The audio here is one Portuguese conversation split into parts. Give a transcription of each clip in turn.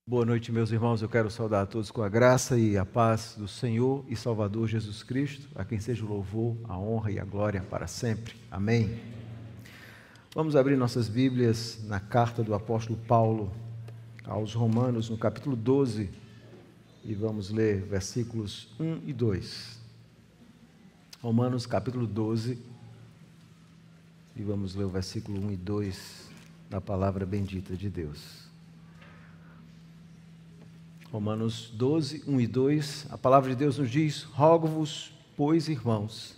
Boa noite, meus irmãos. Eu quero saudar a todos com a graça e a paz do Senhor e Salvador Jesus Cristo, a quem seja o louvor, a honra e a glória para sempre. Amém. Vamos abrir nossas Bíblias na carta do apóstolo Paulo aos Romanos, no capítulo 12, e vamos ler versículos 1 e 2. Romanos, capítulo 12, e vamos ler o versículo 1 e 2 da palavra bendita de Deus. Romanos 12, 1 e 2, a palavra de Deus nos diz: rogo-vos, pois, irmãos,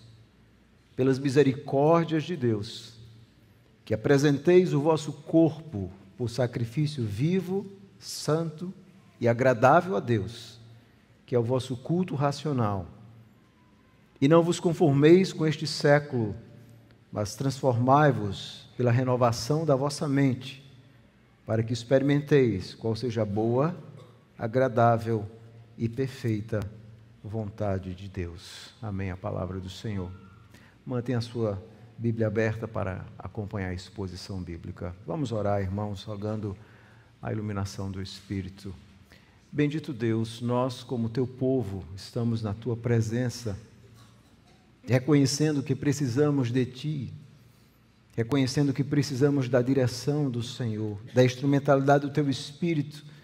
pelas misericórdias de Deus, que apresenteis o vosso corpo por sacrifício vivo, santo e agradável a Deus, que é o vosso culto racional. E não vos conformeis com este século, mas transformai-vos pela renovação da vossa mente, para que experimenteis qual seja a boa, agradável e perfeita vontade de Deus. Amém. A palavra do Senhor. Mantenha a sua Bíblia aberta para acompanhar a exposição bíblica. Vamos orar, irmãos, rogando a iluminação do Espírito. Bendito Deus, nós, como teu povo, estamos na tua presença, reconhecendo que precisamos de ti, reconhecendo que precisamos da direção do Senhor, da instrumentalidade do teu Espírito,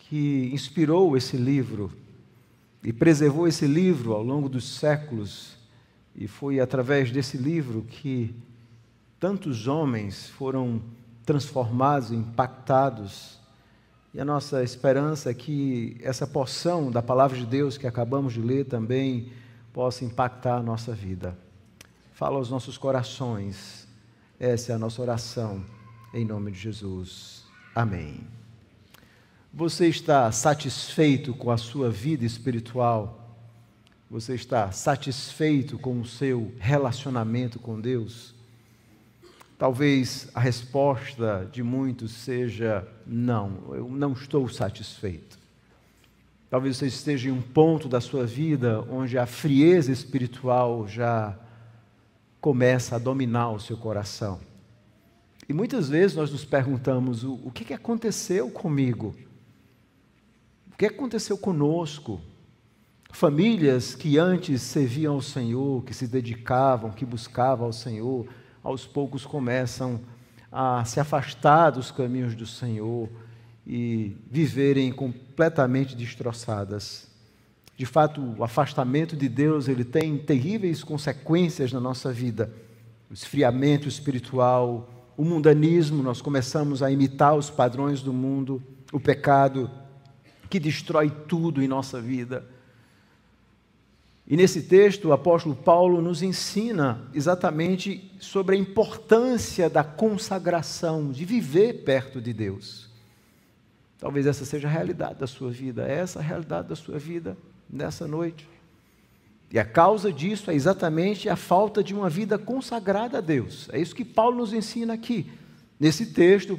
que inspirou esse livro e preservou esse livro ao longo dos séculos, e foi através desse livro que tantos homens foram transformados, impactados, e a nossa esperança é que essa porção da palavra de Deus que acabamos de ler também possa impactar a nossa vida. Fala aos nossos corações, essa é a nossa oração, em nome de Jesus. Amém. Você está satisfeito com a sua vida espiritual? Você está satisfeito com o seu relacionamento com Deus? Talvez a resposta de muitos seja: não, eu não estou satisfeito. Talvez você esteja em um ponto da sua vida onde a frieza espiritual já começa a dominar o seu coração. E muitas vezes nós nos perguntamos: o que aconteceu comigo? O que aconteceu conosco? Famílias que antes serviam ao Senhor, que se dedicavam, que buscavam ao Senhor, aos poucos começam a se afastar dos caminhos do Senhor e viverem completamente destroçadas. De fato, o afastamento de Deus, ele tem terríveis consequências na nossa vida. O esfriamento espiritual, o mundanismo, nós começamos a imitar os padrões do mundo, o pecado que destrói tudo em nossa vida. E nesse texto, o apóstolo Paulo nos ensina exatamente sobre a importância da consagração, de viver perto de Deus. Talvez essa seja a realidade da sua vida, essa é a realidade da sua vida nessa noite. E a causa disso é exatamente a falta de uma vida consagrada a Deus. É isso que Paulo nos ensina aqui. Nesse texto,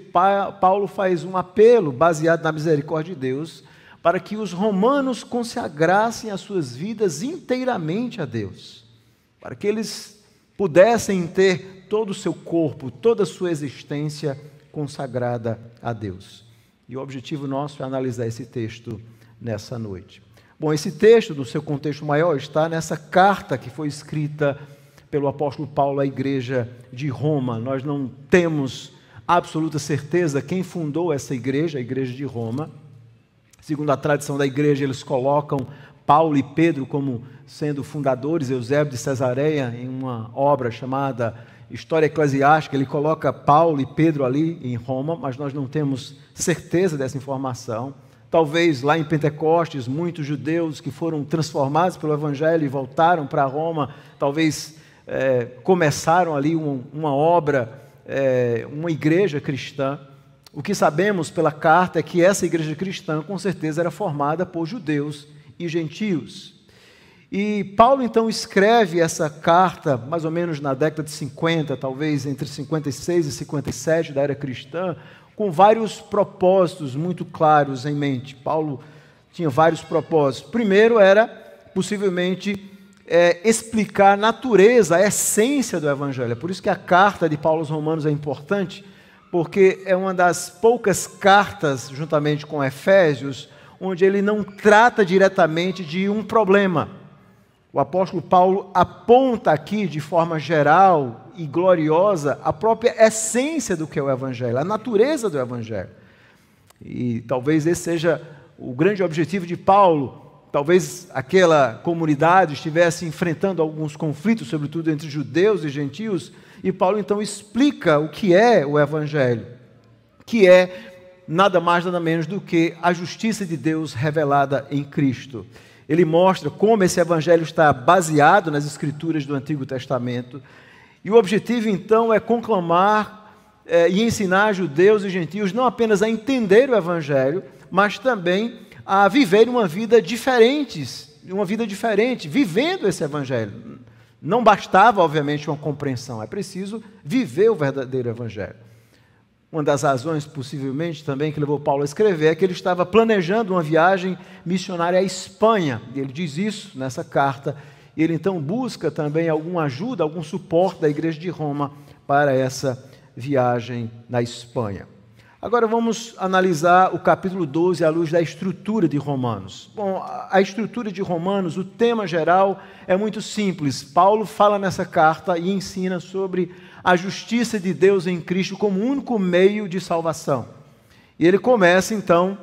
Paulo faz um apelo baseado na misericórdia de Deus, para que os romanos consagrassem as suas vidas inteiramente a Deus, para que eles pudessem ter todo o seu corpo, toda a sua existência consagrada a Deus. E o objetivo nosso é analisar esse texto nessa noite. Bom, esse texto, no seu contexto maior, está nessa carta que foi escrita pelo apóstolo Paulo à igreja de Roma. Nós não temos absoluta certeza quem fundou essa igreja, a igreja de Roma. Segundo a tradição da igreja, eles colocam Paulo e Pedro como sendo fundadores. Eusébio de Cesareia, em uma obra chamada História Eclesiástica, ele coloca Paulo e Pedro ali em Roma, mas nós não temos certeza dessa informação. Talvez lá em Pentecostes, muitos judeus que foram transformados pelo Evangelho e voltaram para Roma, talvez começaram ali uma obra, uma igreja cristã. O que sabemos pela carta é que essa igreja cristã, com certeza, era formada por judeus e gentios. E Paulo, então, escreve essa carta, mais ou menos na década de 50, talvez entre 56 e 57 da era cristã, com vários propósitos muito claros em mente. Paulo tinha vários propósitos. Primeiro era, possivelmente, explicar a natureza, a essência do Evangelho. É por isso que a carta de Paulo aos Romanos é importante, porque é uma das poucas cartas, juntamente com Efésios, onde ele não trata diretamente de um problema. O apóstolo Paulo aponta aqui, de forma geral e gloriosa, a própria essência do que é o Evangelho, a natureza do Evangelho. E talvez esse seja o grande objetivo de Paulo. Talvez aquela comunidade estivesse enfrentando alguns conflitos, sobretudo entre judeus e gentios, e Paulo então explica o que é o Evangelho, que é nada mais nada menos do que a justiça de Deus revelada em Cristo. Ele mostra como esse Evangelho está baseado nas Escrituras do Antigo Testamento, e o objetivo então é conclamar e ensinar judeus e gentios não apenas a entender o Evangelho, mas também a viver uma vida diferente, vivendo esse Evangelho. Não bastava, obviamente, uma compreensão, é preciso viver o verdadeiro Evangelho. Uma das razões, possivelmente, também que levou Paulo a escrever é que ele estava planejando uma viagem missionária à Espanha. E ele diz isso nessa carta. E ele então busca também alguma ajuda, algum suporte da igreja de Roma para essa viagem na Espanha. Agora vamos analisar o capítulo 12 à luz da estrutura de Romanos. Bom, a estrutura de Romanos, o tema geral é muito simples. Paulo fala nessa carta e ensina sobre a justiça de Deus em Cristo como único meio de salvação. E ele começa então,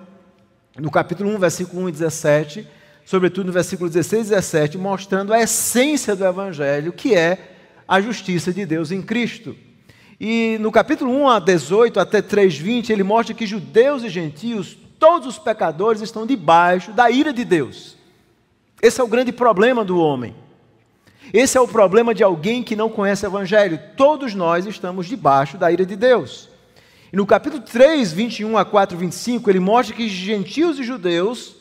no capítulo 1, versículo 1 e 17, sobretudo no versículo 16 e 17, mostrando a essência do Evangelho, que é a justiça de Deus em Cristo. E no capítulo 1 a 18 até 3:20, ele mostra que judeus e gentios, todos os pecadores estão debaixo da ira de Deus. Esse é o grande problema do homem. Esse é o problema de alguém que não conhece o Evangelho. Todos nós estamos debaixo da ira de Deus. E no capítulo 3, 21 a 4, 25, ele mostra que gentios e judeus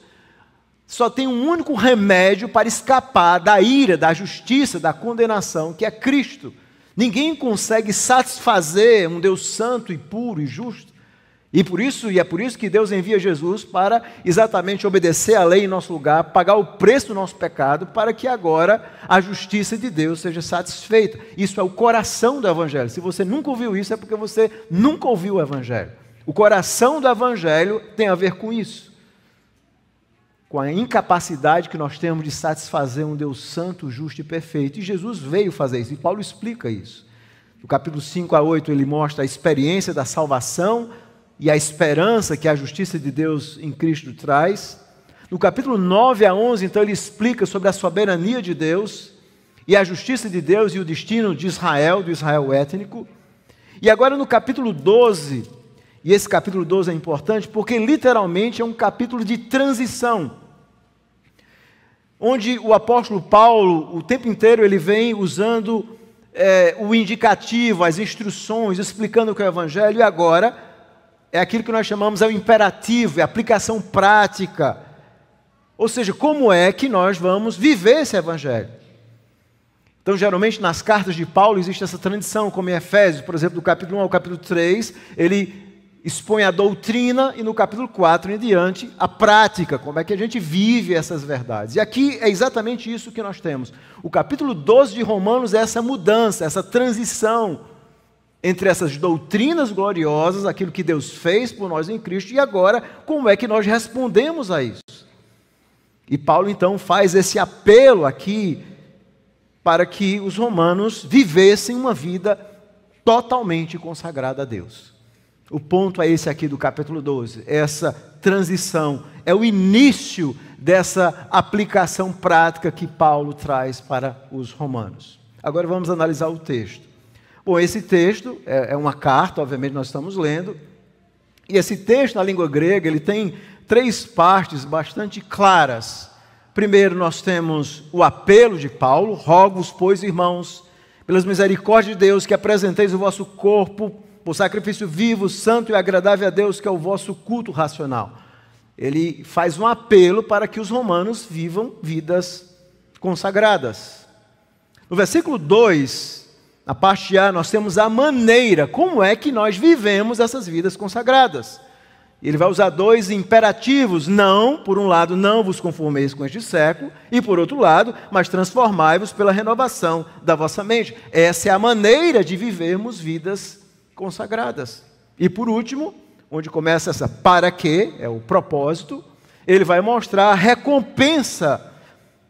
só têm um único remédio para escapar da ira, da justiça, da condenação, que é Cristo. Ninguém consegue satisfazer um Deus santo e puro e justo. E é por isso que Deus envia Jesus para exatamente obedecer a lei em nosso lugar, pagar o preço do nosso pecado, para que agora a justiça de Deus seja satisfeita. Isso é o coração do Evangelho. Se você nunca ouviu isso, é porque você nunca ouviu o Evangelho. O coração do Evangelho tem a ver com isso. Com a incapacidade que nós temos de satisfazer um Deus santo, justo e perfeito. E Jesus veio fazer isso, e Paulo explica isso. No capítulo 5 a 8, ele mostra a experiência da salvação e a esperança que a justiça de Deus em Cristo traz. No capítulo 9 a 11, então, ele explica sobre a soberania de Deus e a justiça de Deus e o destino de Israel, do Israel étnico. E agora no capítulo 12, e esse capítulo 12 é importante porque literalmente é um capítulo de transição, onde o apóstolo Paulo, o tempo inteiro, ele vem usando o indicativo, as instruções, explicando o que é o Evangelho, e agora é aquilo que nós chamamos o imperativo, é a aplicação prática. Ou seja, como é que nós vamos viver esse Evangelho? Então, geralmente, nas cartas de Paulo existe essa tradição, como em Efésios, por exemplo, do capítulo 1 ao capítulo 3, ele expõe a doutrina, e no capítulo 4 em diante, a prática, como é que a gente vive essas verdades. E aqui é exatamente isso que nós temos. O capítulo 12 de Romanos é essa mudança, essa transição entre essas doutrinas gloriosas, aquilo que Deus fez por nós em Cristo, e agora, como é que nós respondemos a isso? E Paulo, então, faz esse apelo aqui para que os romanos vivessem uma vida totalmente consagrada a Deus. O ponto é esse aqui do capítulo 12, essa transição, é o início dessa aplicação prática que Paulo traz para os romanos. Agora vamos analisar o texto. Bom, esse texto é uma carta, obviamente nós estamos lendo, e esse texto na língua grega, ele tem 3 partes bastante claras. Primeiro nós temos o apelo de Paulo: rogo-vos, pois, irmãos, pelas misericórdias de Deus, que apresenteis o vosso corpo por sacrifício vivo, santo e agradável a Deus, que é o vosso culto racional. Ele faz um apelo para que os romanos vivam vidas consagradas. No versículo 2, na parte A, nós temos a maneira, como é que nós vivemos essas vidas consagradas. Ele vai usar 2 imperativos: não, por um lado, não vos conformeis com este século, e por outro lado, mas transformai-vos pela renovação da vossa mente. Essa é a maneira de vivermos vidas consagradas. E por último, onde começa essa para quê, é o propósito, ele vai mostrar a recompensa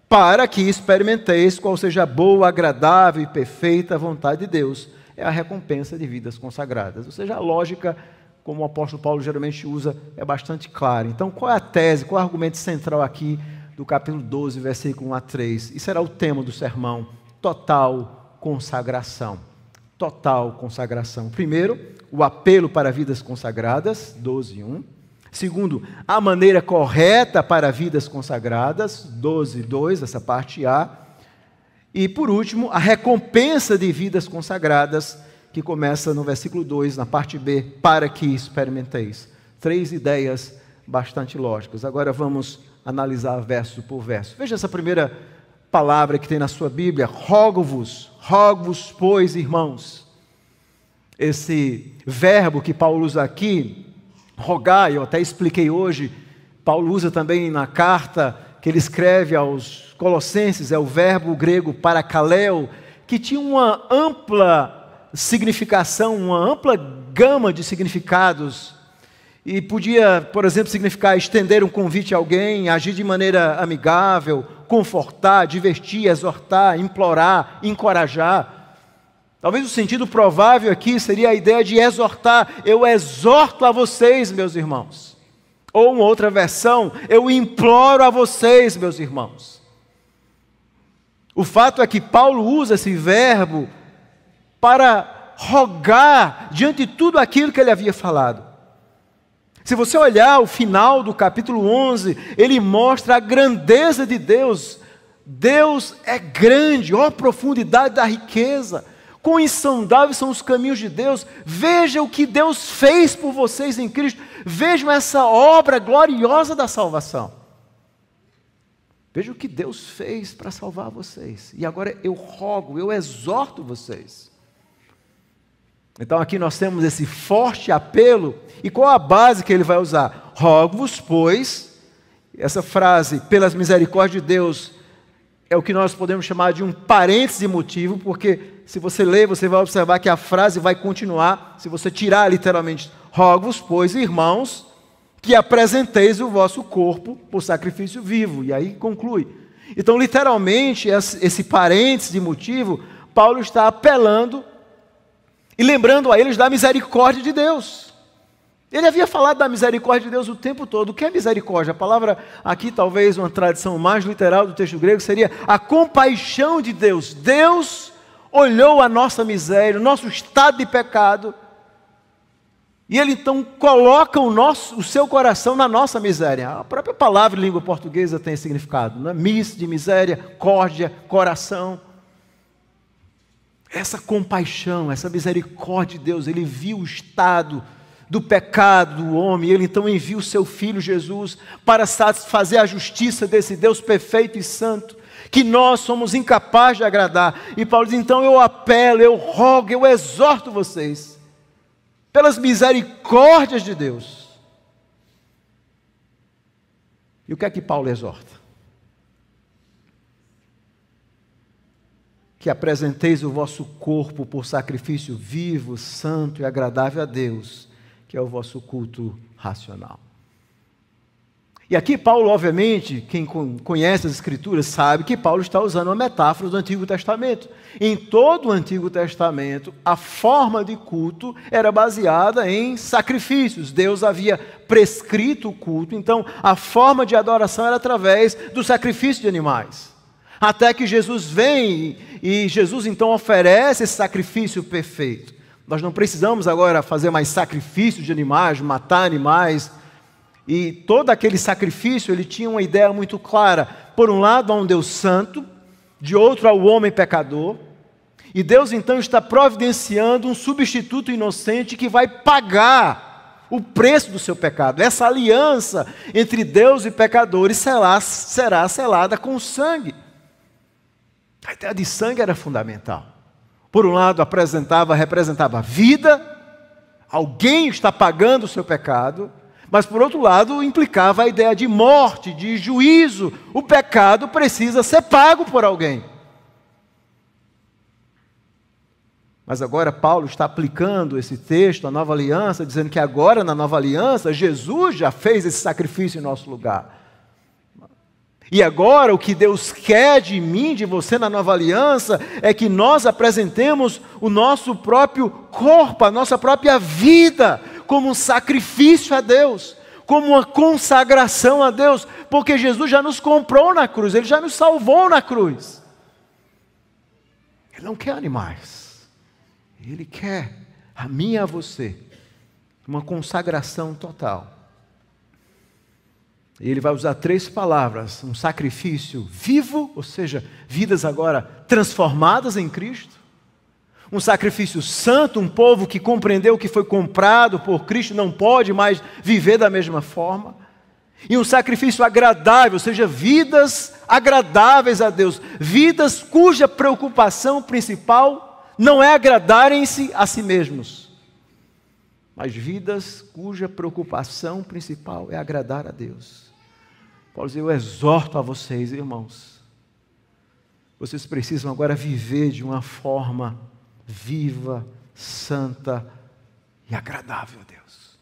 para que experimenteis qual seja a boa, agradável e perfeita vontade de Deus. É a recompensa de vidas consagradas. Ou seja, a lógica, como o apóstolo Paulo geralmente usa, é bastante clara. Então, qual é a tese, qual é o argumento central aqui do capítulo 12, versículo 1 a 3? Isso será o tema do sermão: total consagração. Total consagração. Primeiro, o apelo para vidas consagradas, 12, 1. Segundo, a maneira correta para vidas consagradas, 12, 2, essa parte A. E, por último, a recompensa de vidas consagradas, que começa no versículo 2, na parte B, para que experimenteis. 3 ideias bastante lógicas. Agora vamos analisar verso por verso. Veja essa primeira palavra que tem na sua Bíblia: rogo-vos, pois, irmãos. Esse verbo que Paulo usa aqui, rogar, eu até expliquei hoje, Paulo usa também na carta que ele escreve aos Colossenses, é o verbo grego parakaleo, que tinha uma ampla significação, uma ampla gama de significados, e podia, por exemplo, significar estender um convite a alguém, agir de maneira amigável, confortar, divertir, exortar, implorar, encorajar. Talvez o sentido provável aqui seria a ideia de exortar. Eu exorto a vocês, meus irmãos. Ou uma outra versão: eu imploro a vocês, meus irmãos. O fato é que Paulo usa esse verbo para rogar diante de tudo aquilo que ele havia falado. Se você olhar o final do capítulo 11, ele mostra a grandeza de Deus. Deus é grande, ó profundidade da riqueza. Quão insondáveis são os caminhos de Deus. Veja o que Deus fez por vocês em Cristo. Vejam essa obra gloriosa da salvação. Veja o que Deus fez para salvar vocês. E agora eu rogo, eu exorto vocês. Então aqui nós temos esse forte apelo. E qual a base que ele vai usar? Rogo-vos, pois, essa frase, pelas misericórdias de Deus, é o que nós podemos chamar de um parêntese motivo, porque se você ler, você vai observar que a frase vai continuar. Se você tirar literalmente, rogo-vos, pois, irmãos, que apresenteis o vosso corpo por sacrifício vivo. E aí conclui. Então, literalmente, esse parêntese de motivo, Paulo está apelando e lembrando a eles da misericórdia de Deus. Ele havia falado da misericórdia de Deus o tempo todo. O que é misericórdia? A palavra aqui, talvez uma tradução mais literal do texto grego, seria a compaixão de Deus. Deus olhou a nossa miséria, o nosso estado de pecado, e Ele então coloca o seu coração na nossa miséria. A própria palavra em língua portuguesa tem esse significado, né? Mis, de miséria, córdia, coração. Essa compaixão, essa misericórdia de Deus, Ele viu o estado do pecado do homem, Ele então envia o seu Filho Jesus para satisfazer a justiça desse Deus perfeito e santo, que nós somos incapazes de agradar. E Paulo diz: então eu apelo, eu rogo, eu exorto vocês, pelas misericórdias de Deus. E o que é que Paulo exorta? Que apresenteis o vosso corpo por sacrifício vivo, santo e agradável a Deus, que é o vosso culto racional. E aqui Paulo, obviamente, quem conhece as Escrituras sabe que Paulo está usando uma metáfora do Antigo Testamento. Em todo o Antigo Testamento, a forma de culto era baseada em sacrifícios. Deus havia prescrito o culto, então a forma de adoração era através do sacrifício de animais. Até que Jesus vem e Jesus então oferece esse sacrifício perfeito. Nós não precisamos agora fazer mais sacrifícios de animais, matar animais. E todo aquele sacrifício, ele tinha uma ideia muito clara. Por um lado, há um Deus santo, de outro, há o homem pecador. E Deus, então, está providenciando um substituto inocente que vai pagar o preço do seu pecado. Essa aliança entre Deus e pecadores será selada com sangue. A ideia de sangue era fundamental. Por um lado, representava vida, alguém está pagando o seu pecado. Mas, por outro lado, implicava a ideia de morte, de juízo. O pecado precisa ser pago por alguém. Mas agora Paulo está aplicando esse texto à nova aliança, dizendo que agora na nova aliança, Jesus já fez esse sacrifício em nosso lugar. E agora o que Deus quer de mim, de você na nova aliança, é que nós apresentemos o nosso próprio corpo, a nossa própria vida, como um sacrifício a Deus, como uma consagração a Deus, porque Jesus já nos comprou na cruz, Ele já nos salvou na cruz. Ele não quer animais, Ele quer a mim e a você, uma consagração total. E ele vai usar 3 palavras: um sacrifício vivo, ou seja, vidas agora transformadas em Cristo. Um sacrifício santo, um povo que compreendeu que foi comprado por Cristo, não pode mais viver da mesma forma. E um sacrifício agradável, ou seja, vidas agradáveis a Deus. Vidas cuja preocupação principal não é agradarem-se a si mesmos, mas vidas cuja preocupação principal é agradar a Deus. Paulo diz: eu exorto a vocês, irmãos, vocês precisam agora viver de uma forma viva, santa e agradável a Deus.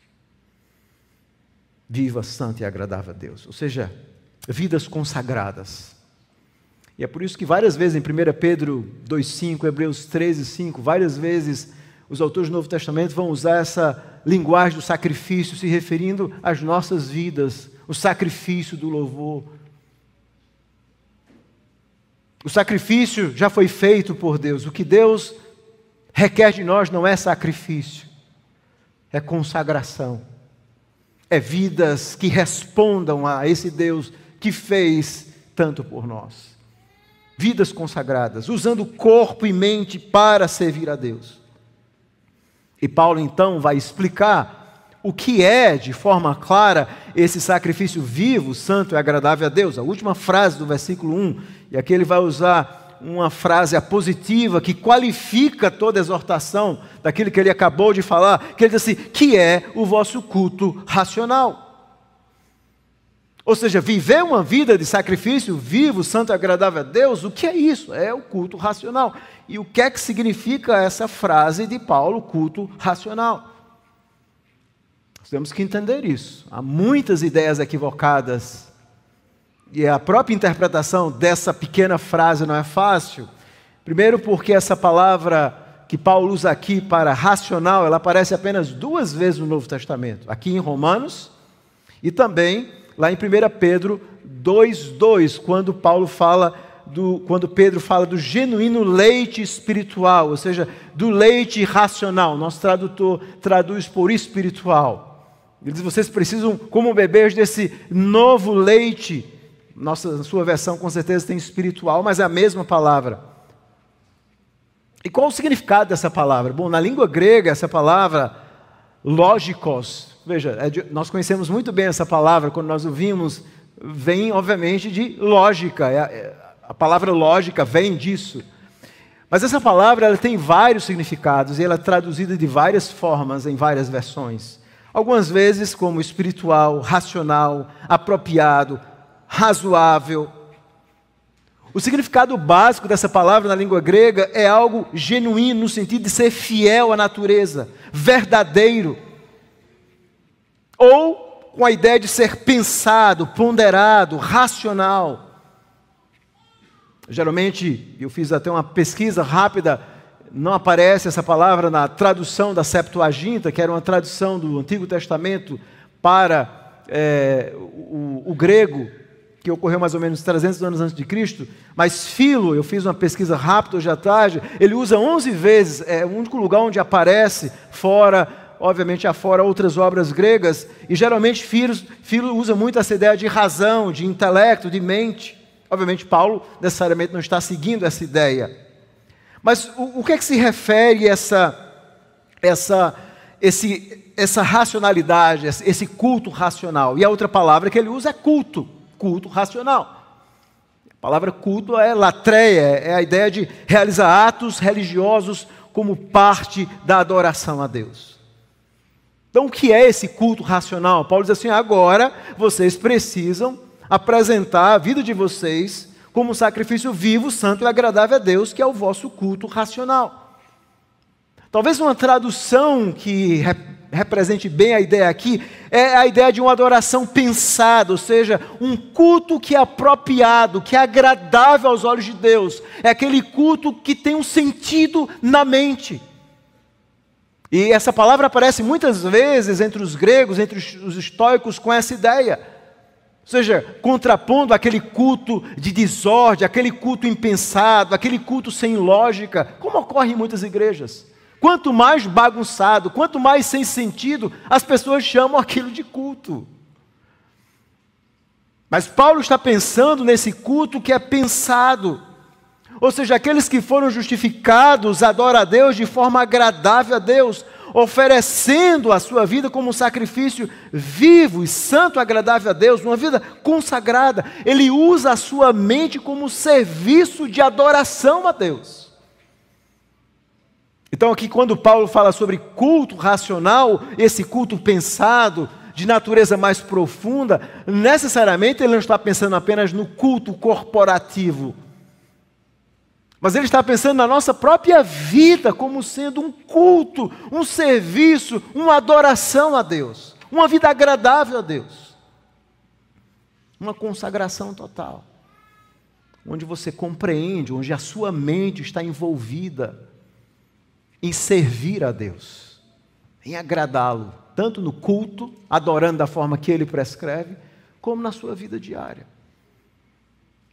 Viva, santa e agradável a Deus, ou seja, vidas consagradas. E é por isso que várias vezes em 1 Pedro 2,5, Hebreus 13,5, várias vezes os autores do Novo Testamento vão usar essa linguagem do sacrifício, se referindo às nossas vidas, o sacrifício do louvor. O sacrifício já foi feito por Deus. O que Deus requer de nós não é sacrifício, é consagração. É vidas que respondam a esse Deus que fez tanto por nós. Vidas consagradas, usando corpo e mente para servir a Deus. E Paulo então vai explicar o que é, de forma clara, esse sacrifício vivo, santo e agradável a Deus. A última frase do versículo 1, e aqui ele vai usar uma frase apositiva que qualifica toda a exortação daquilo que ele acabou de falar, que ele diz assim: que é o vosso culto racional. Ou seja, viver uma vida de sacrifício vivo, santo e agradável a Deus, o que é isso? É o culto racional. E o que é que significa essa frase de Paulo, culto racional? Nós temos que entender isso. Há muitas ideias equivocadas, e a própria interpretação dessa pequena frase não é fácil. Primeiro porque essa palavra que Paulo usa aqui para racional, ela aparece apenas 2 vezes no Novo Testamento. Aqui em Romanos e também lá em 1 Pedro 2,2, quando Pedro fala do genuíno leite espiritual, ou seja, do leite racional. Nosso tradutor traduz por espiritual. Ele diz: vocês precisam, como beber desse novo leite. Sua versão com certeza tem espiritual, mas é a mesma palavra. E qual o significado dessa palavra? Bom, na língua grega, essa palavra, logikos, veja, nós conhecemos muito bem essa palavra, quando nós ouvimos, vem obviamente de lógica, a palavra lógica vem disso. Mas essa palavra ela tem vários significados, e ela é traduzida de várias formas, em várias versões. Algumas vezes como espiritual, racional, apropriado, razoável. O significado básico dessa palavra na língua grega é algo genuíno, no sentido de ser fiel à natureza, verdadeiro. Ou com a ideia de ser pensado, ponderado, racional. Geralmente, eu fiz até uma pesquisa rápida, não aparece essa palavra na tradução da Septuaginta, que era uma tradução do Antigo Testamento para o grego, que ocorreu mais ou menos 300 anos antes de Cristo, mas Filo, eu fiz uma pesquisa rápida hoje à tarde, ele usa 11 vezes, é o único lugar onde aparece, obviamente afora outras obras gregas, e geralmente Filo usa muito essa ideia de razão, de intelecto, de mente. Obviamente Paulo necessariamente não está seguindo essa ideia. Mas o que é que se refere essa racionalidade, esse culto racional? E a outra palavra que ele usa é culto racional. A palavra culto é latreia, é a ideia de realizar atos religiosos como parte da adoração a Deus. Então o que é esse culto racional? Paulo diz assim: agora vocês precisam apresentar a vida de vocês como um sacrifício vivo, santo e agradável a Deus, que é o vosso culto racional. Talvez uma tradução que represente bem a ideia aqui é a ideia de uma adoração pensada, ou seja, um culto que é apropriado, que é agradável aos olhos de Deus. É aquele culto que tem um sentido na mente. E essa palavra aparece muitas vezes entre os gregos, entre os estoicos, com essa ideia. Ou seja, contrapondo aquele culto de desordem, aquele culto impensado, aquele culto sem lógica, como ocorre em muitas igrejas. Quanto mais bagunçado, quanto mais sem sentido, as pessoas chamam aquilo de culto. Mas Paulo está pensando nesse culto que é pensado. Ou seja, aqueles que foram justificados adoram a Deus de forma agradável a Deus, oferecendo a sua vida como um sacrifício vivo e santo, agradável a Deus, uma vida consagrada. Ele usa a sua mente como serviço de adoração a Deus. Então aqui quando Paulo fala sobre culto racional, esse culto pensado, de natureza mais profunda, necessariamente ele não está pensando apenas no culto corporativo, mas ele está pensando na nossa própria vida como sendo um culto, um serviço, uma adoração a Deus, uma vida agradável a Deus, uma consagração total, onde você compreende, onde a sua mente está envolvida em servir a Deus, em agradá-lo, tanto no culto, adorando da forma que Ele prescreve, como na sua vida diária.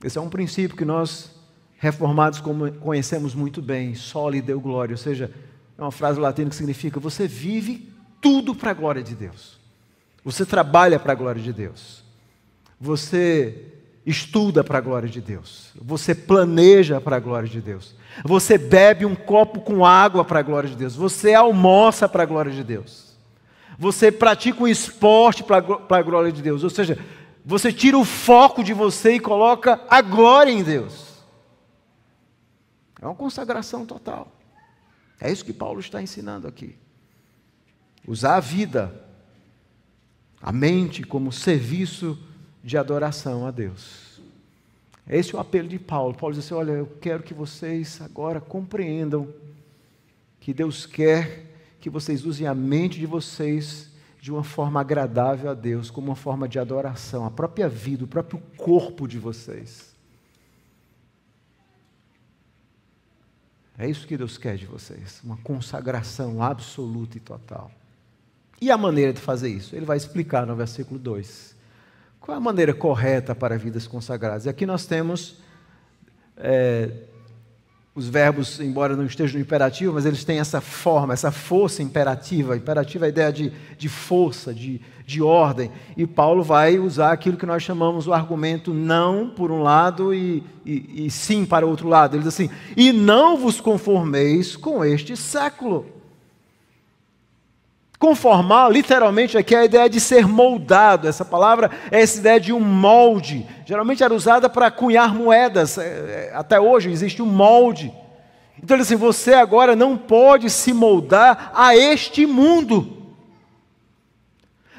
Esse é um princípio que nós, reformados, conhecemos muito bem, soli deu glória, ou seja, é uma frase latina que significa, você vive tudo para a glória de Deus, você trabalha para a glória de Deus, você estuda para a glória de Deus, você planeja para a glória de Deus, você bebe um copo com água para a glória de Deus, você almoça para a glória de Deus, você pratica um esporte para a glória de Deus, ou seja, você tira o foco de você e coloca a glória em Deus. É uma consagração total. É isso que Paulo está ensinando aqui. Usar a vida, a mente como serviço de adoração a Deus. Esse é o apelo de Paulo. Paulo diz assim, olha, eu quero que vocês agora compreendam que Deus quer que vocês usem a mente de vocês de uma forma agradável a Deus, como uma forma de adoração, a própria vida, o próprio corpo de vocês. É isso que Deus quer de vocês, uma consagração absoluta e total. E a maneira de fazer isso? Ele vai explicar no versículo 2. Qual é a maneira correta para vidas consagradas? E aqui nós temos os verbos, embora não estejam no imperativo, mas eles têm essa forma, essa força imperativa. Imperativa é a ideia de força, de ordem. E Paulo vai usar aquilo que nós chamamos o argumento não por um lado e sim para o outro lado. Ele diz assim, e não vos conformeis com este século. Conformar, literalmente, aqui é a ideia de ser moldado. Essa palavra é essa ideia de um molde. Geralmente era usada para cunhar moedas. Até hoje existe um molde. Então, ele diz assim, você agora não pode se moldar a este mundo.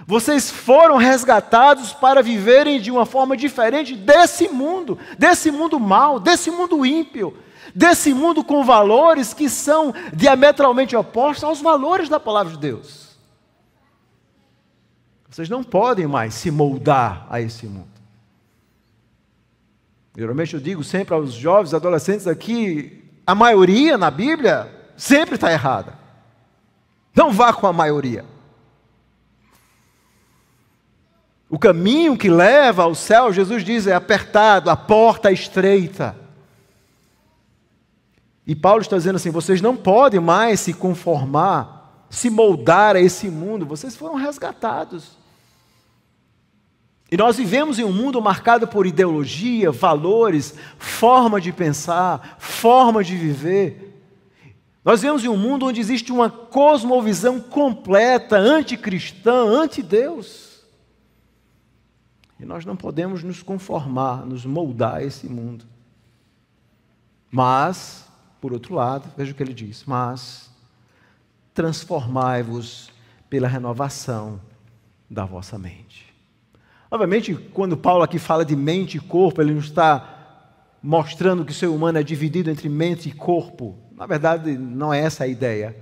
Vocês foram resgatados para viverem de uma forma diferente desse mundo mau, desse mundo ímpio, desse mundo com valores que são diametralmente opostos aos valores da palavra de Deus. Vocês não podem mais se moldar a esse mundo. Geralmente eu digo sempre aos jovens, adolescentes aqui, a maioria na Bíblia sempre está errada. Não vá com a maioria. O caminho que leva ao céu, Jesus diz, é apertado, a porta é estreita. E Paulo está dizendo assim, vocês não podem mais se conformar, se moldar a esse mundo, vocês foram resgatados. E nós vivemos em um mundo marcado por ideologia, valores, forma de pensar, forma de viver. Nós vivemos em um mundo onde existe uma cosmovisão completa, anticristã, anti-Deus. E nós não podemos nos conformar, nos moldar a esse mundo. Mas, por outro lado, veja o que ele diz, mas transformai-vos pela renovação da vossa mente. Obviamente, quando Paulo aqui fala de mente e corpo, ele não está mostrando que o ser humano é dividido entre mente e corpo. Na verdade, não é essa a ideia.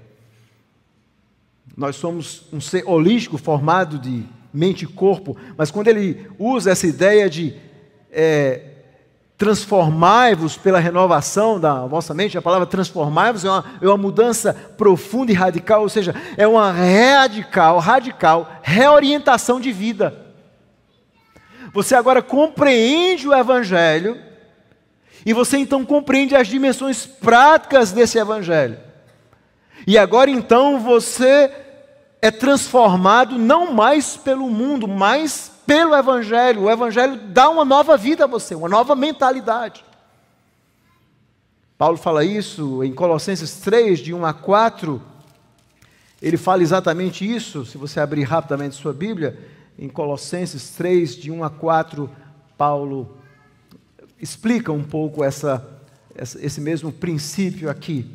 Nós somos um ser holístico formado de mente e corpo, mas quando ele usa essa ideia de transformai-vos pela renovação da vossa mente, a palavra transformai-vos é uma mudança profunda e radical, ou seja, é uma radical reorientação de vida. Você agora compreende o Evangelho e você então compreende as dimensões práticas desse Evangelho. E agora então você é transformado não mais pelo mundo, mas pelo Evangelho. O Evangelho dá uma nova vida a você, uma nova mentalidade. Paulo fala isso em Colossenses 3, de 1 a 4. Ele fala exatamente isso, se você abrir rapidamente sua Bíblia, em Colossenses 3, de 1 a 4, Paulo explica um pouco esse mesmo princípio aqui.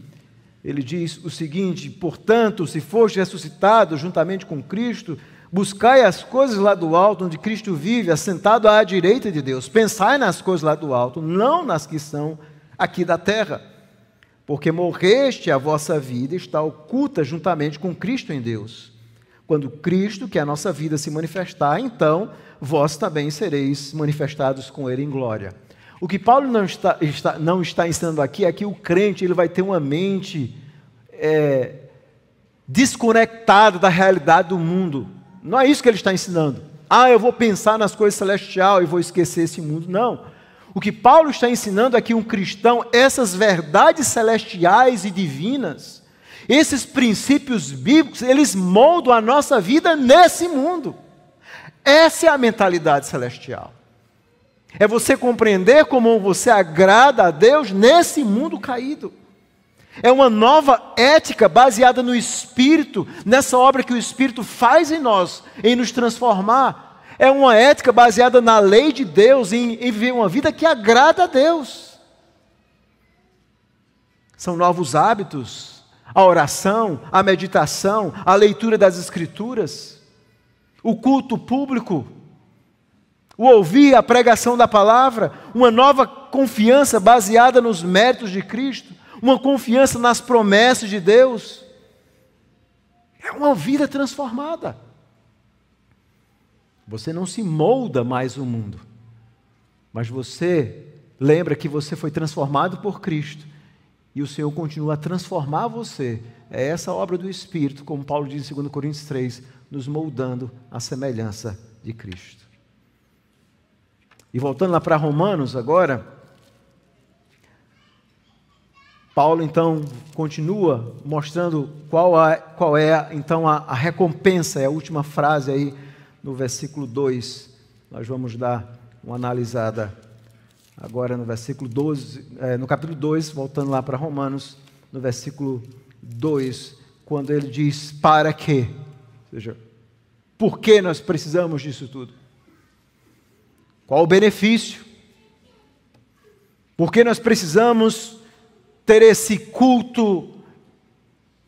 Ele diz o seguinte: portanto, se foste ressuscitado juntamente com Cristo, buscai as coisas lá do alto, onde Cristo vive, assentado à direita de Deus. Pensai nas coisas lá do alto, não nas que são aqui da terra. Porque morreste, a vossa vida está oculta juntamente com Cristo em Deus. Quando Cristo, que é a nossa vida, se manifestar, então vós também sereis manifestados com Ele em glória. O que Paulo não está ensinando aqui é que o crente ele vai ter uma mente desconectada da realidade do mundo. Não é isso que ele está ensinando. Eu vou pensar nas coisas celestiais e vou esquecer esse mundo. Não. O que Paulo está ensinando é que um cristão, essas verdades celestiais e divinas, esses princípios bíblicos, eles moldam a nossa vida nesse mundo. Essa é a mentalidade celestial. É você compreender como você agrada a Deus nesse mundo caído. É uma nova ética baseada no Espírito, nessa obra que o Espírito faz em nós, em nos transformar. É uma ética baseada na lei de Deus, em viver uma vida que agrada a Deus. São novos hábitos, a oração, a meditação, a leitura das Escrituras, o culto público, o ouvir a pregação da palavra, uma nova confiança baseada nos méritos de Cristo, uma confiança nas promessas de Deus. É uma vida transformada. Você não se molda mais o mundo, mas você lembra que você foi transformado por Cristo e o Senhor continua a transformar você. É essa obra do Espírito, como Paulo diz em 2 Coríntios 3, nos moldando à semelhança de Cristo. E voltando lá para Romanos agora, Paulo então continua mostrando qual é então a recompensa, é a última frase aí no versículo 2. Nós vamos dar uma analisada agora no versículo 12, no capítulo 2, voltando lá para Romanos, no versículo 2, quando ele diz para quê? Ou seja, por que nós precisamos disso tudo? Qual o benefício? Por que nós precisamos ter esse culto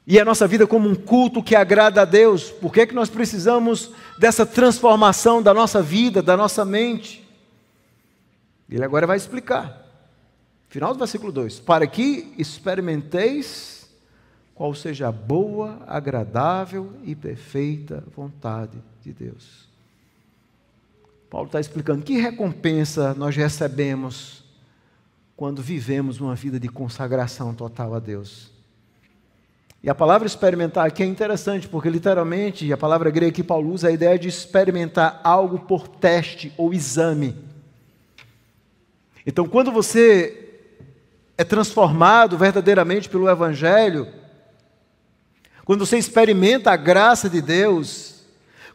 e a nossa vida como um culto que agrada a Deus? Por que nós precisamos dessa transformação da nossa vida, da nossa mente? Ele agora vai explicar. Final do versículo 2. Para que experimenteis qual seja a boa, agradável e perfeita vontade de Deus. Paulo está explicando que recompensa nós recebemos quando vivemos uma vida de consagração total a Deus. E a palavra experimentar aqui é interessante, porque literalmente a palavra grega que Paulo usa é a ideia de experimentar algo por teste ou exame. Então, quando você é transformado verdadeiramente pelo Evangelho, quando você experimenta a graça de Deus,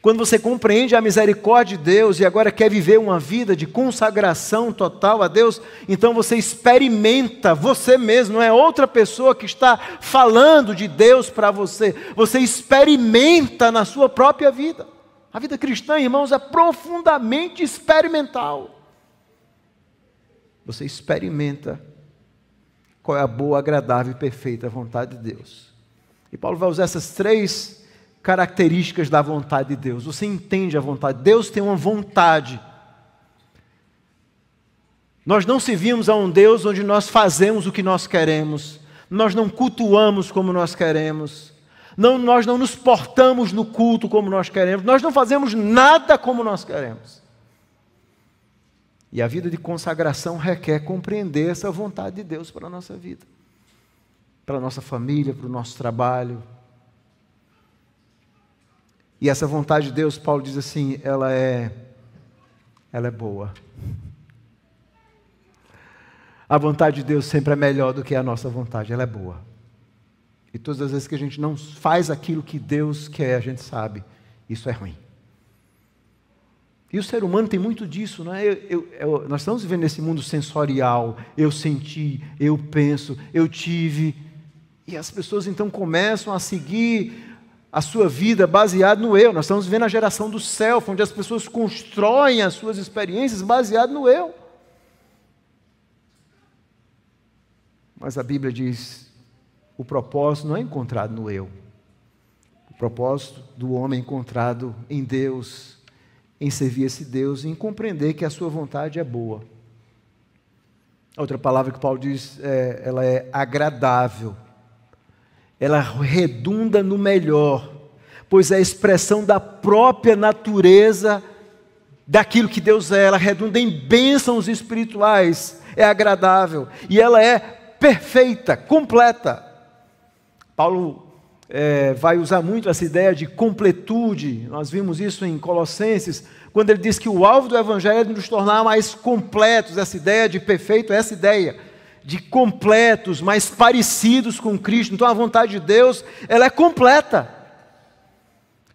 quando você compreende a misericórdia de Deus e agora quer viver uma vida de consagração total a Deus, então você experimenta você mesmo, não é outra pessoa que está falando de Deus para você, você experimenta na sua própria vida. A vida cristã, irmãos, é profundamente experimental. Você experimenta qual é a boa, agradável e perfeita vontade de Deus. E Paulo vai usar essas três características da vontade de Deus. Você entende a vontade. Deus tem uma vontade. Nós não servimos a um Deus onde nós fazemos o que nós queremos. Nós não cultuamos como nós queremos. Nós não nos portamos no culto como nós queremos. Nós não fazemos nada como nós queremos. E a vida de consagração requer compreender essa vontade de Deus para a nossa vida, para a nossa família, para o nosso trabalho. E essa vontade de Deus, Paulo diz assim, ela é boa. A vontade de Deus sempre é melhor do que a nossa vontade, ela é boa. E todas as vezes que a gente não faz aquilo que Deus quer, a gente sabe, isso é ruim. E o ser humano tem muito disso, não é? Nós estamos vivendo nesse mundo sensorial, eu senti, eu penso, eu tive. E as pessoas então começam a seguir a sua vida baseada no eu. Nós estamos vivendo a geração do self, onde as pessoas constroem as suas experiências baseado no eu. Mas a Bíblia diz, o propósito não é encontrado no eu. O propósito do homem é encontrado em Deus, em servir esse Deus e em compreender que a sua vontade é boa. Outra palavra que Paulo diz, ela é agradável. Ela redunda no melhor, pois é a expressão da própria natureza daquilo que Deus é. Ela redunda em bênçãos espirituais, é agradável e ela é perfeita, completa. Paulo vai usar muito essa ideia de completude. Nós vimos isso em Colossenses, quando ele diz que o alvo do Evangelho é nos tornar mais completos. Essa ideia de perfeito é essa ideia de completos, mais parecidos com Cristo. Então a vontade de Deus, ela é completa.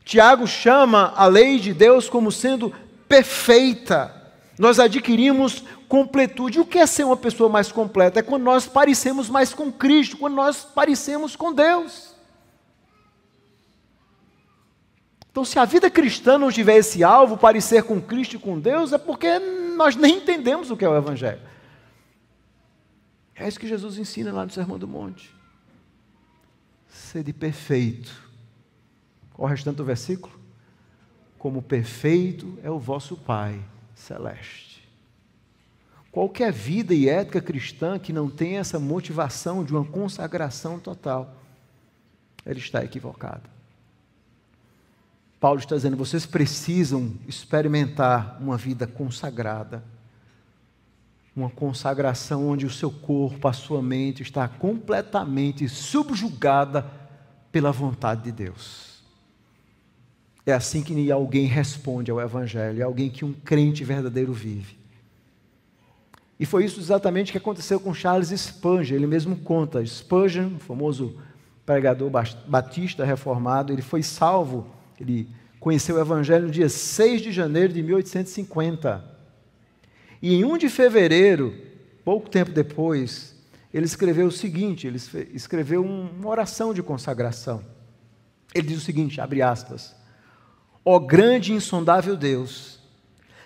Tiago chama a lei de Deus como sendo perfeita. Nós adquirimos completude. O que é ser uma pessoa mais completa? É quando nós parecemos mais com Cristo, quando nós parecemos com Deus. Então, se a vida cristã não tiver esse alvo, parecer com Cristo e com Deus, é porque nós nem entendemos o que é o Evangelho. É isso que Jesus ensina lá no Sermão do Monte. Sede perfeito. Qual o restante do versículo? Como perfeito é o vosso Pai celeste. Qualquer vida e ética cristã que não tenha essa motivação de uma consagração total, ela está equivocada. Paulo está dizendo, vocês precisam experimentar uma vida consagrada, uma consagração onde o seu corpo, a sua mente está completamente subjugada pela vontade de Deus. É assim que alguém responde ao Evangelho, é alguém que um crente verdadeiro vive. E foi isso exatamente que aconteceu com Charles Spurgeon. Ele mesmo conta, Spurgeon, famoso pregador batista reformado, ele foi salvo. Ele conheceu o Evangelho no dia 6 de janeiro de 1850. E em 1 de fevereiro, pouco tempo depois, ele escreveu o seguinte, ele escreveu uma oração de consagração. Ele diz o seguinte, abre aspas, ó grande e insondável Deus,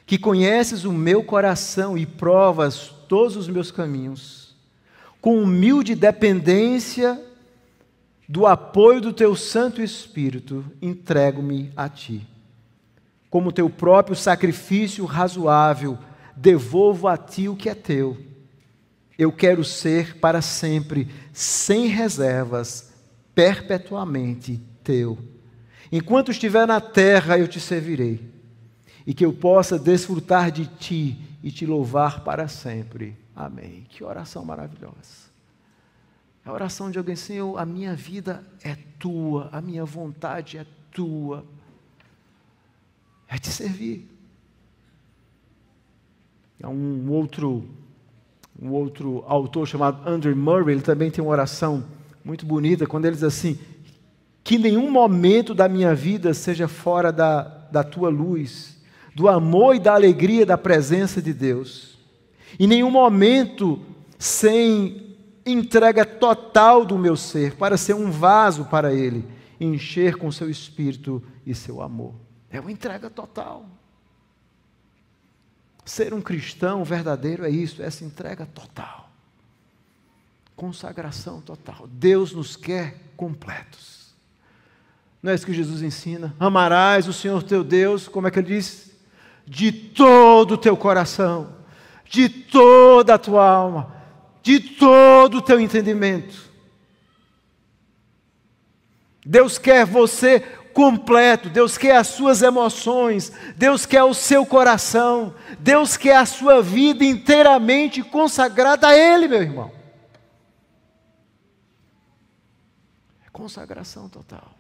que conheces o meu coração e provas todos os meus caminhos, com humilde dependência do apoio do teu Santo Espírito, entrego-me a ti. Como teu próprio sacrifício razoável, devolvo a ti o que é teu. Eu quero ser para sempre, sem reservas, perpetuamente teu. Enquanto estiver na terra, eu te servirei, e que eu possa desfrutar de ti e te louvar para sempre. Amém. Que oração maravilhosa. A oração de alguém, Senhor, a minha vida é tua, a minha vontade é tua, é te servir. Há um outro autor chamado Andrew Murray, ele também tem uma oração muito bonita, quando ele diz assim, que nenhum momento da minha vida seja fora da tua luz, do amor e da alegria da presença de Deus, e nenhum momento sem entrega total do meu ser, para ser um vaso para Ele, encher com seu Espírito e seu amor. É uma entrega total. Ser um cristão verdadeiro é isso, essa entrega total. Consagração total. Deus nos quer completos. Não é isso que Jesus ensina? Amarás o Senhor teu Deus, como é que Ele diz? De todo o teu coração, de toda a tua alma, de todo o teu entendimento. Deus quer você completo, Deus quer as suas emoções, Deus quer o seu coração, Deus quer a sua vida inteiramente consagrada a Ele, meu irmão. É consagração total.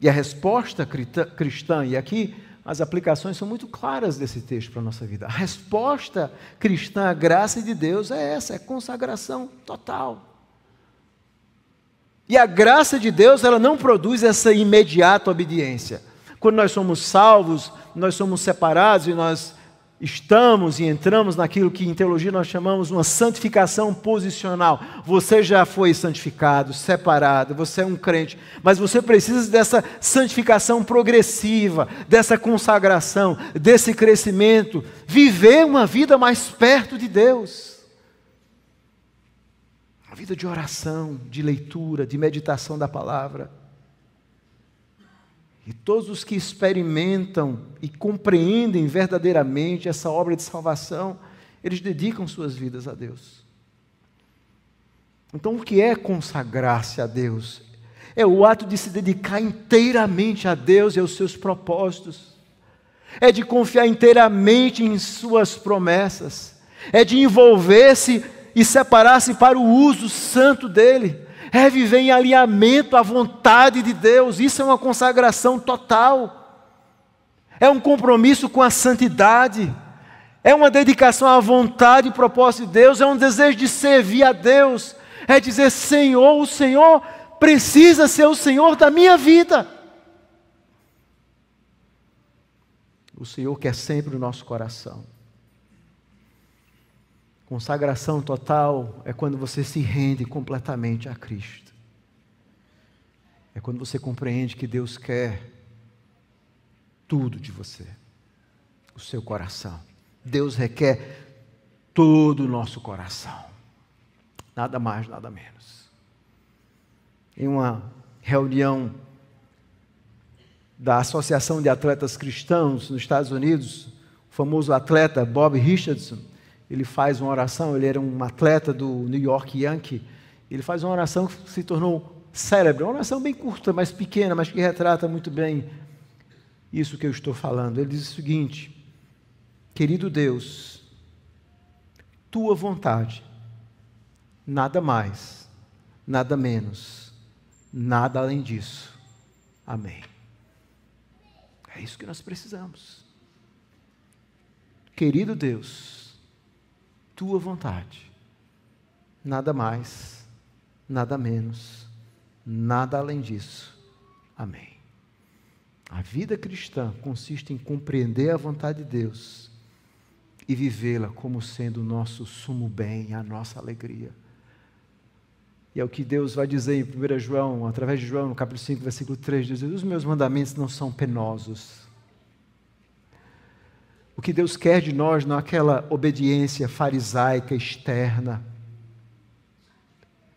E a resposta cristã, e aqui as aplicações são muito claras desse texto para a nossa vida. A resposta cristã à graça de Deus é essa, é consagração total. E a graça de Deus, ela não produz essa imediata obediência. Quando nós somos salvos, nós somos separados e nós estamos e entramos naquilo que em teologia nós chamamos uma santificação posicional. Você já foi santificado, separado, você é um crente, mas você precisa dessa santificação progressiva, dessa consagração, desse crescimento, viver uma vida mais perto de Deus. Uma vida de oração, de leitura, de meditação da palavra. E todos os que experimentam e compreendem verdadeiramente essa obra de salvação, eles dedicam suas vidas a Deus. Então, o que é consagrar-se a Deus? É o ato de se dedicar inteiramente a Deus e aos seus propósitos. É de confiar inteiramente em suas promessas. É de envolver-se e separar-se para o uso santo dele. É viver em alinhamento à vontade de Deus. Isso é uma consagração total. É um compromisso com a santidade. É uma dedicação à vontade e propósito de Deus. É um desejo de servir a Deus. É dizer, Senhor, o Senhor precisa ser o Senhor da minha vida. O Senhor quer sempre o nosso coração. Consagração total é quando você se rende completamente a Cristo. É quando você compreende que Deus quer tudo de você, o seu coração. Deus requer todo o nosso coração, nada mais, nada menos. Em uma reunião da Associação de Atletas Cristãos nos Estados Unidos, o famoso atleta Bob Richardson, ele faz uma oração, ele era um atleta do New York Yankee, ele faz uma oração que se tornou célebre, uma oração bem curta, mais pequena, mas que retrata muito bem isso que eu estou falando. Ele diz o seguinte: querido Deus, tua vontade, nada mais, nada menos, nada além disso. Amém. É isso que nós precisamos. Querido Deus, tua vontade, nada mais, nada menos, nada além disso. Amém. A vida cristã consiste em compreender a vontade de Deus e vivê-la como sendo o nosso sumo bem, a nossa alegria. E é o que Deus vai dizer em 1 João, através de João, no capítulo 5, versículo 3, diz: os meus mandamentos não são penosos. O que Deus quer de nós não é aquela obediência farisaica externa.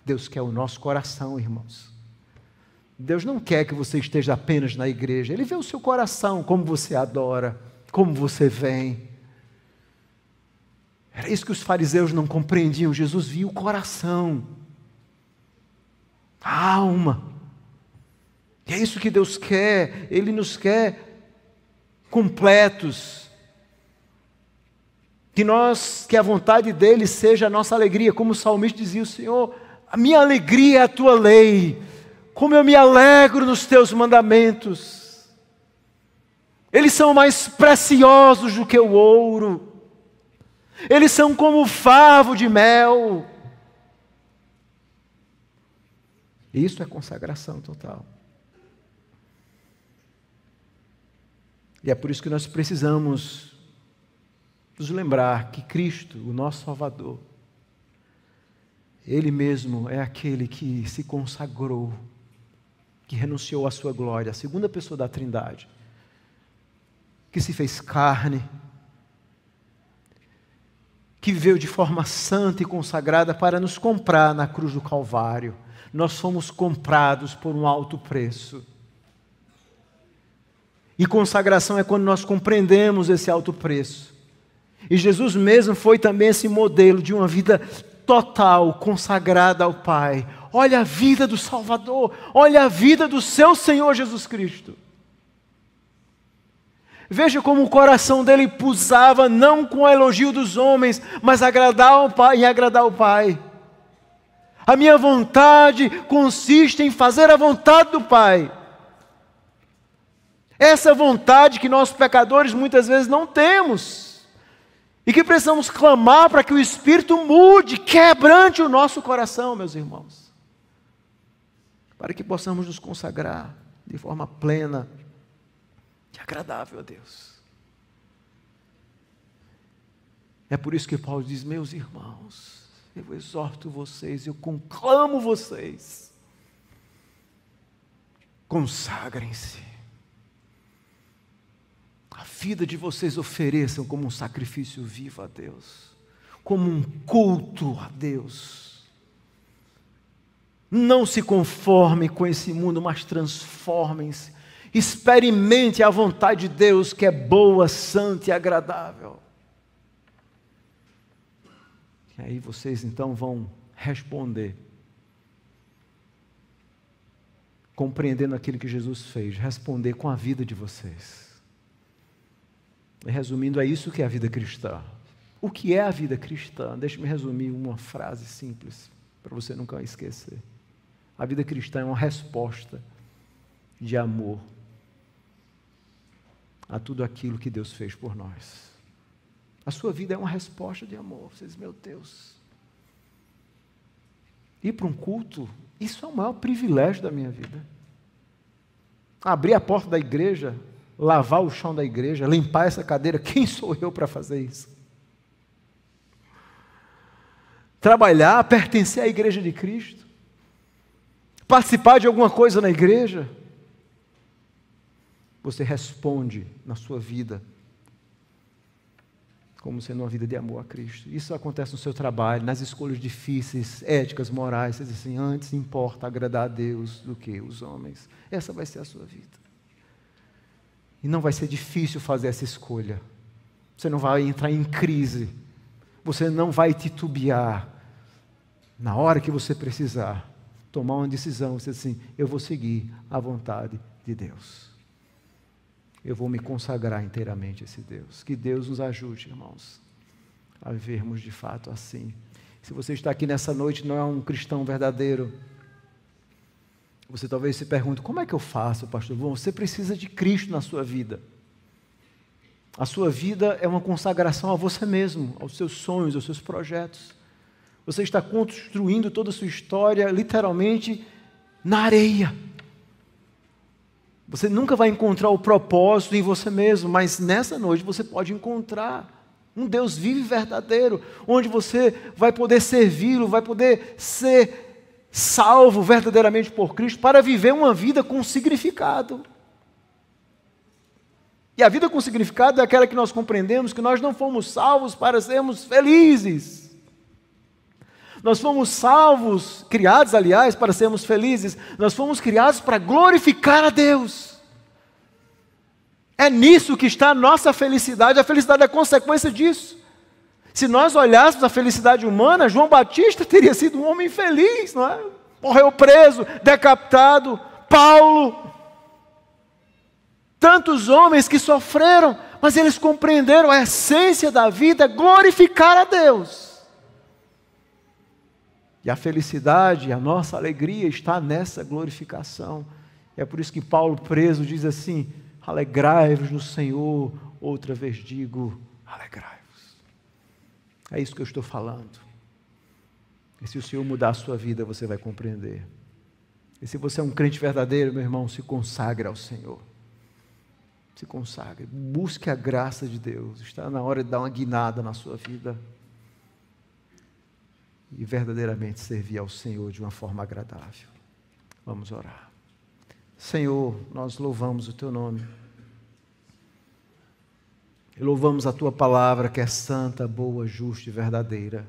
Deus quer o nosso coração, irmãos. Deus não quer que você esteja apenas na igreja. Ele vê o seu coração, como você adora, como você vem. Era isso que os fariseus não compreendiam. Jesus via o coração, a alma. E é isso que Deus quer. Ele nos quer completos. Que a vontade dele seja a nossa alegria. Como o salmista dizia: o Senhor, a minha alegria é a tua lei. Como eu me alegro nos teus mandamentos. Eles são mais preciosos do que o ouro. Eles são como o favo de mel. Isso é consagração total. E é por isso que nós precisamos nos lembrar que Cristo, o nosso Salvador, Ele mesmo é aquele que se consagrou, que renunciou à sua glória, a segunda pessoa da Trindade, que se fez carne, que viveu de forma santa e consagrada para nos comprar na cruz do Calvário. Nós fomos comprados por um alto preço. E consagração é quando nós compreendemos esse alto preço. E Jesus mesmo foi também esse modelo de uma vida total, consagrada ao Pai, olha a vida do Salvador, olha a vida do seu Senhor Jesus Cristo. Veja como o coração dele pulsava, não com o elogio dos homens, mas agradar o Pai, em agradar o Pai. A minha vontade consiste em fazer a vontade do Pai. Essa vontade que nós pecadores muitas vezes não temos. E que precisamos clamar para que o Espírito mude, quebrante o nosso coração, meus irmãos. Para que possamos nos consagrar de forma plena e agradável a Deus. É por isso que Paulo diz, meus irmãos, eu exorto vocês, eu conclamo vocês, consagrem-se. A vida de vocês ofereçam como um sacrifício vivo a Deus, como um culto a Deus. Não se conformem com esse mundo, mas transformem-se. Experimente a vontade de Deus, que é boa, santa e agradável. E aí vocês então vão responder, compreendendo aquilo que Jesus fez, responder com a vida de vocês. E resumindo, é isso que é a vida cristã. O que é a vida cristã? Deixe-me resumir uma frase simples, para você nunca esquecer. A vida cristã é uma resposta de amor a tudo aquilo que Deus fez por nós. A sua vida é uma resposta de amor. Você diz, meu Deus, ir para um culto, isso é o maior privilégio da minha vida. Abrir a porta da igreja, lavar o chão da igreja, limpar essa cadeira, quem sou eu para fazer isso? Trabalhar, pertencer à igreja de Cristo, participar de alguma coisa na igreja. Você responde na sua vida como sendo uma vida de amor a Cristo. Isso acontece no seu trabalho, nas escolhas difíceis, éticas, morais. Você diz assim, antes importa agradar a Deus do que os homens. Essa vai ser a sua vida. E não vai ser difícil fazer essa escolha. Você não vai entrar em crise. Você não vai titubear. Na hora que você precisar tomar uma decisão, você diz assim, eu vou seguir a vontade de Deus. Eu vou me consagrar inteiramente a esse Deus. Que Deus nos ajude, irmãos, a vivermos de fato assim. Se você está aqui nessa noite e não é um cristão verdadeiro, você talvez se pergunte, como é que eu faço, pastor? Bom, você precisa de Cristo na sua vida. A sua vida é uma consagração a você mesmo, aos seus sonhos, aos seus projetos. Você está construindo toda a sua história, literalmente, na areia. Você nunca vai encontrar o propósito em você mesmo, mas nessa noite você pode encontrar um Deus vivo e verdadeiro, onde você vai poder servi-lo, vai poder ser salvo verdadeiramente por Cristo, para viver uma vida com significado. E a vida com significado é aquela que nós compreendemos que nós não fomos salvos para sermos felizes. Nós fomos salvos, criados, aliás, para sermos felizes. Nós fomos criados para glorificar a Deus. É nisso que está a nossa felicidade. A felicidade é consequência disso. Se nós olhássemos a felicidade humana, João Batista teria sido um homem feliz, não é? Morreu preso, decapitado. Paulo. Tantos homens que sofreram, mas eles compreenderam a essência da vida, glorificar a Deus. E a felicidade, a nossa alegria está nessa glorificação. É por isso que Paulo, preso, diz assim, alegrai-vos no Senhor, outra vez digo, alegrai-vos. É isso que eu estou falando. E se o Senhor mudar a sua vida, você vai compreender. E se você é um crente verdadeiro, meu irmão, se consagre ao Senhor. Se consagre, busque a graça de Deus. Está na hora de dar uma guinada na sua vida. E verdadeiramente servir ao Senhor de uma forma agradável. Vamos orar. Senhor, nós louvamos o Teu nome. E louvamos a Tua palavra que é santa, boa, justa e verdadeira.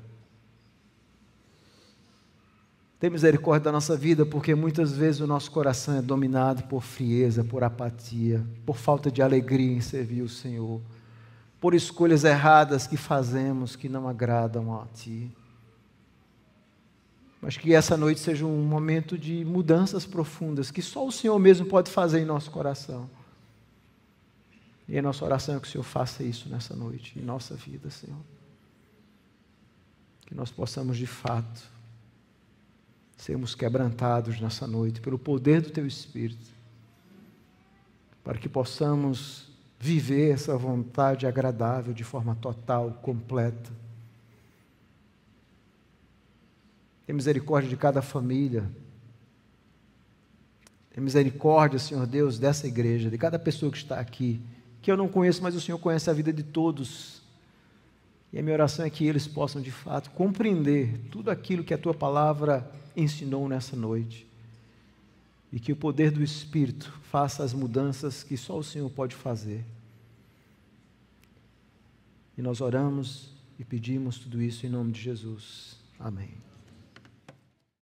Tem misericórdia da nossa vida, porque muitas vezes o nosso coração é dominado por frieza, por apatia, por falta de alegria em servir o Senhor, por escolhas erradas que fazemos que não agradam a Ti. mas que essa noite seja um momento de mudanças profundas, que só o Senhor mesmo pode fazer em nosso coração. E a nossa oração é que o Senhor faça isso nessa noite, em nossa vida, Senhor. Que nós possamos, de fato, sermos quebrantados nessa noite, pelo poder do Teu Espírito, para que possamos viver essa vontade agradável de forma total, completa. Tem misericórdia de cada família. Tem misericórdia, Senhor Deus, dessa igreja, de cada pessoa que está aqui, que eu não conheço, mas o Senhor conhece a vida de todos. E a minha oração é que eles possam, de fato, compreender tudo aquilo que a Tua palavra ensinou nessa noite. E que o poder do Espírito faça as mudanças que só o Senhor pode fazer. E nós oramos e pedimos tudo isso em nome de Jesus. Amém.